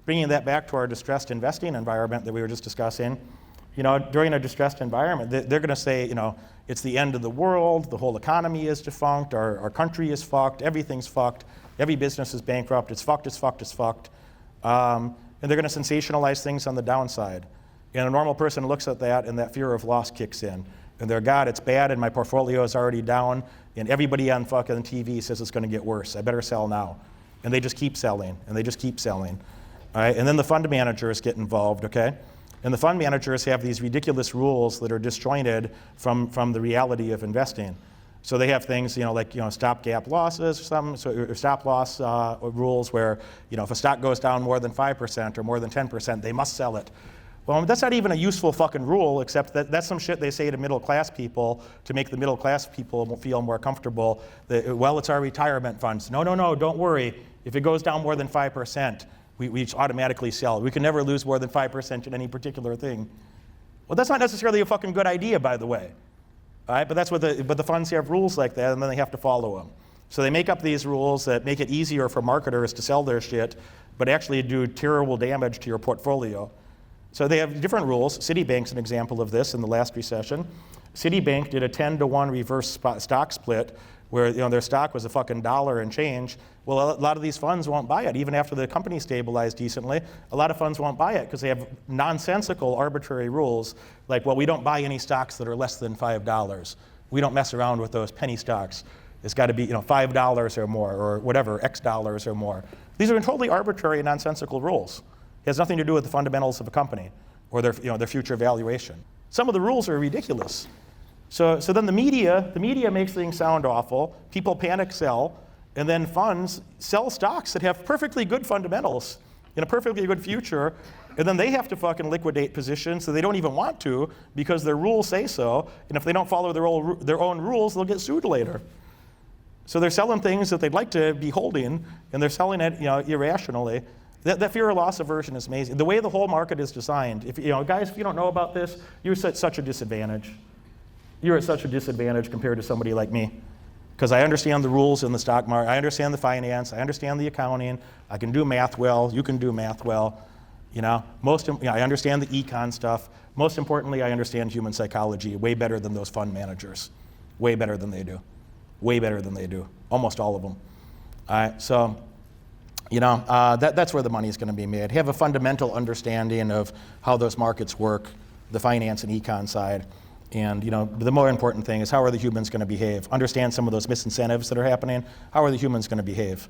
bringing that back to our distressed investing environment that we were just discussing, during a distressed environment, they're going to say, it's the end of the world, the whole economy is defunct, our country is fucked, everything's fucked, every business is bankrupt, it's fucked, it's fucked, it's fucked. And they're going to sensationalize things on the downside. And a normal person looks at that and that fear of loss kicks in. And they're, God, it's bad and my portfolio is already down and everybody on fucking TV says it's going to get worse. I better sell now. And they just keep selling and they just keep selling. All right? And then the fund managers get involved, okay? And the fund managers have these ridiculous rules that are disjointed from the reality of investing. So they have things, like stop-gap losses or something, or stop-loss rules where, if a stock goes down more than 5% or more than 10%, they must sell it. Well, that's not even a useful fucking rule, except that's some shit they say to middle-class people to make the middle-class people feel more comfortable. Well, it's our retirement funds. No, don't worry. If it goes down more than 5%, we automatically sell. We can never lose more than 5% in any particular thing. Well, that's not necessarily a fucking good idea, by the way. All right, but that's what the funds have rules like that, and then they have to follow them. So they make up these rules that make it easier for marketers to sell their shit, but actually do terrible damage to your portfolio. So they have different rules. Citibank's an example of this in the last recession. Citibank did a 10-to-1 reverse stock split where their stock was a fucking $1 and change. Well, a lot of these funds won't buy it. Even after the company stabilized decently, a lot of funds won't buy it because they have nonsensical, arbitrary rules like, well, we don't buy any stocks that are less than $5. We don't mess around with those penny stocks. It's got to be $5 or more or whatever, X dollars or more. These are totally arbitrary and nonsensical rules. It has nothing to do with the fundamentals of a company or their future valuation. Some of the rules are ridiculous. So then the media makes things sound awful. People panic sell, and then funds sell stocks that have perfectly good fundamentals in a perfectly good future, and then they have to fucking liquidate positions that they don't even want to because their rules say so, and if they don't follow their own rules, they'll get sued later. So they're selling things that they'd like to be holding, and they're selling it irrationally. That fear of loss aversion is amazing. The way the whole market is designed, guys, if you don't know about this, you're at such a disadvantage. You're at such a disadvantage compared to somebody like me. Because I understand the rules in the stock market, I understand the finance, I understand the accounting, I can do math well, you can do math well. I understand the econ stuff. Most importantly, I understand human psychology way better than those fund managers. Way better than they do. Way better than they do. Almost all of them. All right, so that's where the money is going to be made. Have a fundamental understanding of how those markets work, the finance and econ side. And the more important thing is how are the humans going to behave? Understand some of those misincentives that are happening. How are the humans going to behave?